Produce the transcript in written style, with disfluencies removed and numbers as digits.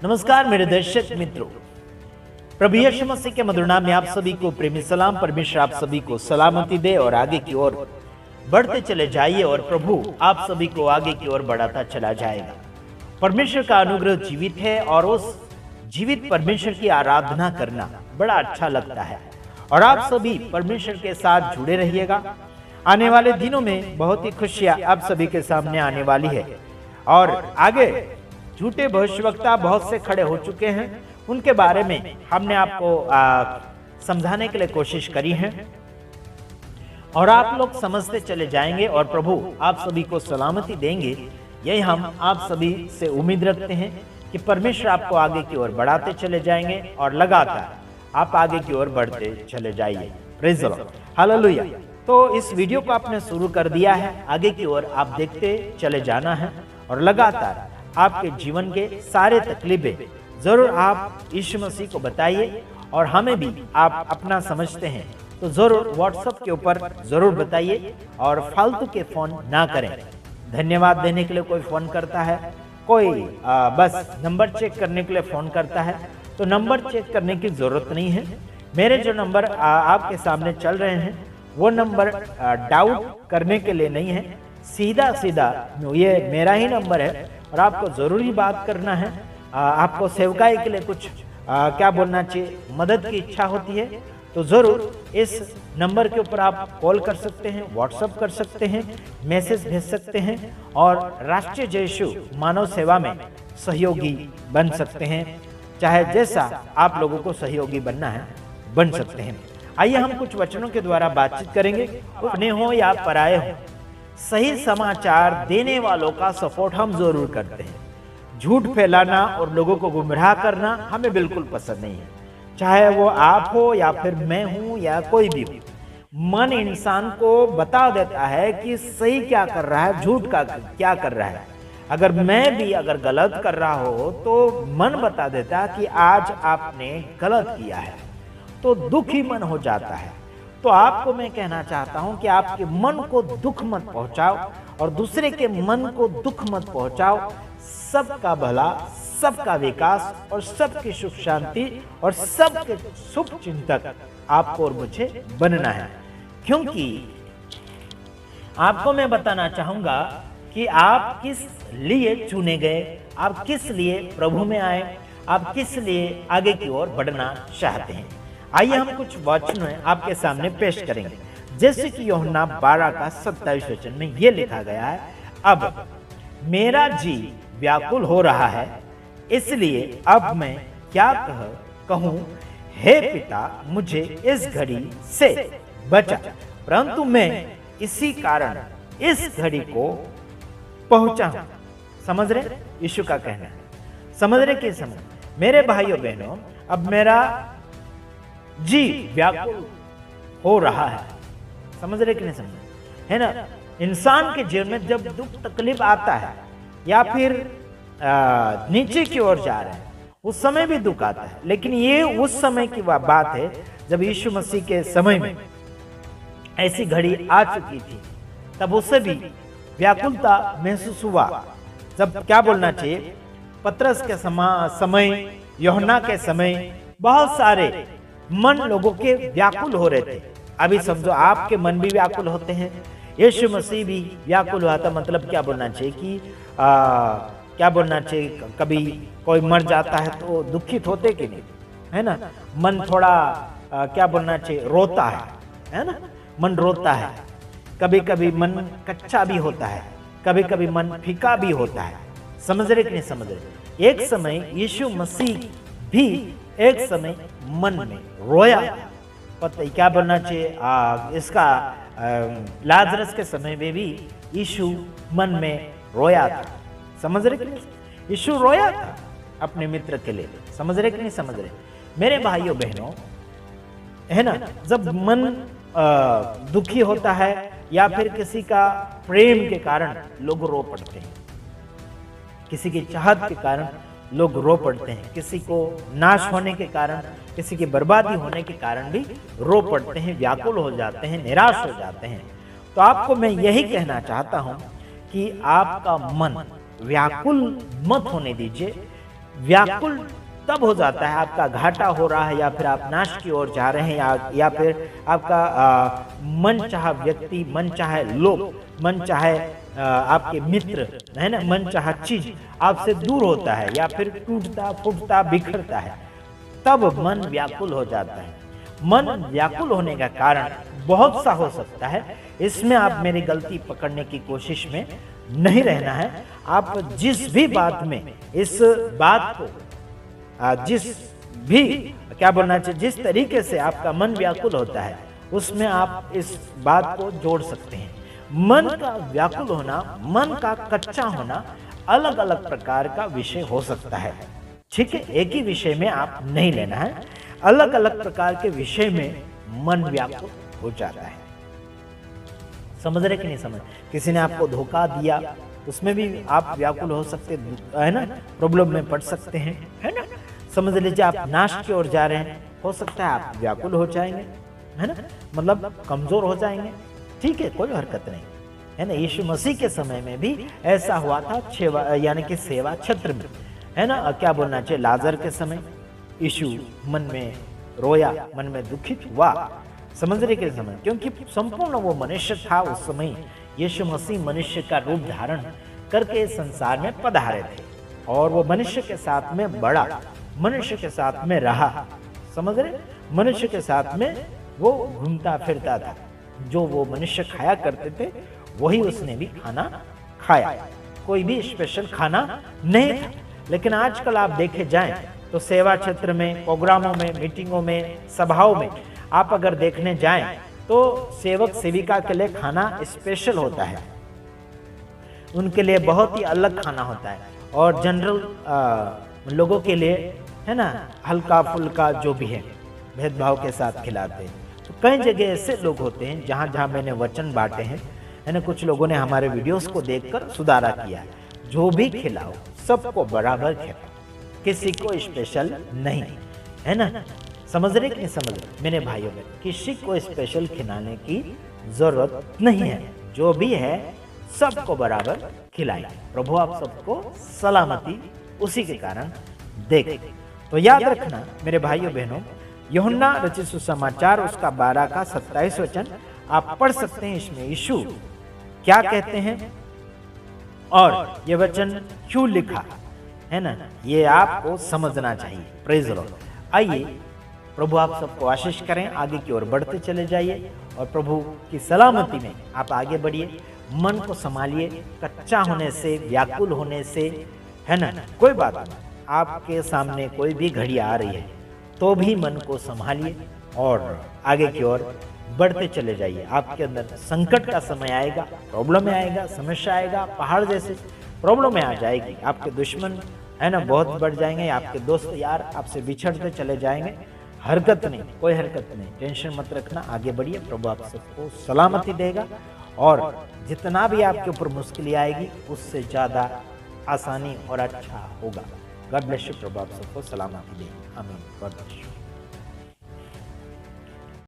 नमस्कार मेरे दर्शक मित्रों, प्रभु यीशु मसीह के मधुर नाम में आप सभी को प्रेमी सलाम। परमेश्वर आप सभी को सलामती दे और आगे की ओर बढ़ते चले जाइए और प्रभु आप सभी को आगे की ओर बढ़ाता चला जाएगा। परमेश्वर का अनुग्रह जीवित है और उस जीवित परमेश्वर की आराधना करना बड़ा अच्छा लगता है और आप सभी परमेश्वर के साथ जुड़े रहिएगा। आने वाले दिनों में बहुत ही खुशियां आप सभी के सामने आने वाली है और आगे झूठे भविष्यवक्ता बहुत से खड़े हो चुके हैं, उनके बारे में हमने आपको समझाने के लिए कोशिश करी है और आप लोग समझते चले जाएंगे और प्रभु आप सभी को सलामती देंगे। यही हम आप सभी से उम्मीद रखते हैं कि परमेश्वर आपको आगे की ओर बढ़ाते चले जाएंगे और लगातार आप आगे की ओर बढ़ते चले जाइए। Praise the Lord, hallelujah. तो इस वीडियो को आपने शुरू कर दिया है, आगे की ओर आप देखते चले जाना है और लगातार आपके जीवन के सारे तकलीफें जरूर आप यीशु मसीह को बताइए और हमें भी आप अपना समझते हैं तो जरूर व्हाट्सएप के ऊपर जरूर बताइए और फालतू के फोन ना करें। धन्यवाद देने के लिए कोई फोन करता है, कोई बस नंबर चेक करने के लिए फोन करता है, तो नंबर चेक करने की जरूरत नहीं है। मेरे जो नंबर आपके सामने चल रहे हैं वो नंबर डाउट करने के लिए नहीं है, सीधा सीधा ये मेरा ही नंबर है और आपको जरूरी बात करना है, आपको सेवकाई के लिए कुछ क्या बोलना चाहिए, मदद की इच्छा होती है तो जरूर इस नंबर के ऊपर आप कॉल कर सकते हैं, व्हाट्सएप कर सकते हैं, मैसेज भेज सकते हैं और राष्ट्रीय जयशु मानव सेवा में सहयोगी बन सकते हैं। चाहे जैसा आप लोगों को सहयोगी बनना है बन सकते हैं। आइए हम कुछ वचनों के द्वारा बातचीत करेंगे। अपने हो या पराये हो, सही समाचार देने वालों का सपोर्ट हम जरूर करते हैं। झूठ फैलाना और लोगों को गुमराह करना हमें बिल्कुल पसंद नहीं है, चाहे वो आप हो या फिर मैं हूं या कोई भी हो। मन इंसान को बता देता है कि सही क्या कर रहा है, झूठ का क्या कर रहा है। अगर मैं भी अगर गलत कर रहा हो तो मन बता देता कि आज आपने गलत किया है, तो दुखी मन हो जाता है। तो आपको मैं कहना चाहता हूं कि आपके मन को दुख मत पहुंचाओ और दूसरे के मन को दुख मत पहुंचाओ। सबका भला, सबका विकास और सबकी सुख शांति और सबके शुभ चिंतक आपको और मुझे बनना है। क्योंकि आपको मैं बताना चाहूंगा कि आप किस लिए चुने गए, आप किस लिए प्रभु में आए, आप किस लिए आगे की ओर बढ़ना चाहते हैं। आइए हम कुछ वचन आपके सामने पेश करेंगे, जैसे कि यूहन्ना 12 का 27 वचन में यह लिखा गया है, अब मेरा जी व्याकुल हो रहा है, इसलिए अब मैं क्या कहूं, हे पिता मुझे इस घड़ी से बचा, परंतु मैं इसी कारण इस घड़ी को पहुंचा हूं। समझ रहे यीशु का कहना है, समझ रहे कि समझ मेरे भाइयों बहनों, अब मेरा जी व्याकुल हो रहा है। समझ रहे कि नहीं समझ, है ना। इंसान के जीवन में जब दुख तकलीफ आता है या फिर नीचे की ओर जा रहे हैं उस समय भी दुख आता है, लेकिन ये उस समय की बात है जब यीशु मसीह के समय में ऐसी घड़ी आ चुकी थी, तब उससे भी व्याकुलता महसूस हुआ। जब क्या बोलना चाहिए, पतरस के समय, यूहन्ना के समय बहुत सारे मन लोगों के व्याकुल हो रहे थे। अभी समझो आपके मन भी व्याकुल होते हैं, यीशु मसीह भी व्याकुल हुआ था। मतलब क्या बोलना चाहिए कि क्या बोलना चाहिए, कभी कोई मर जाता है तो दुखित होते कि नहीं, है ना। मन थोड़ा क्या बोलना चाहिए, रोता है ना, मन रोता है। कभी कभी मन कच्चा भी होता है, कभी कभी मन फीका भी होता है। समझ रहे कि नहीं समझ रहे। एक समय यीशु मसीह भी एक समय मन में रोया। पता क्या बोलना चाहिए, इसका लाजरस के समय में भी यीशु मन में रोया था। समझ रहे कि नहीं, यीशु रोया था अपने मित्र के लिए। समझ रहे कि नहीं समझ रहे मेरे भाइयों बहनों, है ना। जब मन दुखी होता है या फिर किसी का प्रेम के कारण लोग रो पड़ते हैं, किसी की चाहत के कारण लोग रो पड़ते हैं, किसी को नाश होने के कारण, किसी की बर्बादी होने के कारण भी रो पड़ते हैं, व्याकुल हो जाते हैं, निराश हो जाते हैं। तो आपको मैं यही कहना चाहता हूं कि आपका मन व्याकुल मत होने दीजिए, व्याकुल तब हो जाता है आपका घाटा हो रहा है, या फिर आप नाश की ओर जा रहे हैं, या फिर आपका मन चाहा व्यक्ति, मन चाहे लोग, मन चाहे आपके मित्र, है ना, मन चाहा चीज आपसे दूर होता है, या फिर टूटता फूटता बिखरता है, तब मन व्याकुल हो जाता है। मन व्याकुल होने का कारण बहुत सा हो सकता है, इसमें आप मेरी गलती पकड़ने की कोशिश में नहीं रहना है। आप जिस भी बात में इस बात को जिस भी क्या बोलना चाहिए, जिस तरीके से आपका मन व्याकुल होता है, उसमें आप इस बात को जोड़ सकते हैं। मन का व्याकुल होना, मन का कच्चा होना अलग अलग प्रकार का विषय हो सकता है, ठीक है। एक ही विषय में आप नहीं लेना है, अलग अलग प्रकार के विषय में मन व्याकुल हो जाता है। समझ रहे कि नहीं समझ? किसी ने आपको धोखा दिया, उसमें भी आप व्याकुल हो सकते है ना, प्रॉब्लम में पड़ सकते हैं, है ना। समझ लीजिए आप नाश की ओर जा रहे हैं, हो सकता है आप व्याकुल हो जाएंगे, है ना, मतलब कमजोर हो जाएंगे, ठीक है, कोई हरकत नहीं, है ना। यीशु मसीह के समय में भी ऐसा हुआ था, यानी कि सेवा क्षेत्र में, है ना। क्या बोलना चाहिए, लाजर के समय यीशु मन में रोया, मन में दुखित हुआ, समझ रहे के समय, क्योंकि संपूर्ण वो मनुष्य था उस समय। यीशु मसीह मनुष्य का रूप धारण करके संसार में पधारे थे, और वो मनुष्य के साथ में बढ़ा, मनुष्य के साथ में रहा, समझ रहे, मनुष्य के साथ में वो घूमता फिरता था, जो वो मनुष्य खाया करते थे वही उसने भी खाना खाया, कोई भी स्पेशल खाना नहीं था। लेकिन आजकल आप देखे जाएं तो सेवा क्षेत्र में, प्रोग्रामों में, मीटिंगों में, सभाओं में आप अगर देखने जाएं तो सेवक सेविका के लिए खाना स्पेशल होता है, उनके लिए बहुत ही अलग खाना होता है, और जनरल लोगों के लिए, है ना, हल्का फुल्का जो भी है भेदभाव के साथ खिलाते हैं। तो कई जगह ऐसे लोग होते हैं जहाँ जहाँ मैंने वचन बांटे हैं, है ना, कुछ लोगों ने हमारे वीडियोस को देखकर सुधारा किया है, जो भी खिलाओ सबको बराबर खिलाओ, किसी को स्पेशल नहीं, है ना। समझ रहे कि नहीं समझ रहे मेरे भाइयों में, किसी को स्पेशल खिलाने की जरूरत नहीं है, जो भी है सबको बराबर खिलाए। प्रभु आप सबको सलामती उसी के कारण देखे। तो याद रखना मेरे भाइयों बहनों, यूहन्ना रचित सुसमाचार उसका 12 का 27 वचन आप पढ़ सकते हैं। इसमें यीशु क्या कहते हैं और ये वचन क्यों लिखा है ना, ये आपको समझना चाहिए। Praise the Lord. आइए प्रभु आप सबको आशीष करें, आगे की ओर बढ़ते चले जाइए और प्रभु की सलामती में आप आगे बढ़िए। मन को संभालिए, कच्चा होने से, व्याकुल होने से, है ना, कोई बात नहीं। आपके सामने कोई भी घड़ी आ रही है तो भी मन को संभालिए और आगे की ओर बढ़ते चले जाइए। आपके अंदर संकट का समय आएगा, प्रॉब्लम में आएगा, समस्या आएगा, पहाड़ जैसे प्रॉब्लम में आ जाएगी। आपके दुश्मन, है ना, बहुत बढ़ जाएंगे, आपके दोस्त यार आपसे बिछड़ते चले जाएंगे। हरकत नहीं, कोई हरकत नहीं, टेंशन मत रखना, आगे बढ़िए। प्रभु आप सबको सलामती देगा और जितना भी आपके ऊपर मुश्किल आएगी उससे ज़्यादा आसानी और अच्छा होगा। God bless you. प्रभु आप सबको सलामती दे। आमीन। God bless you.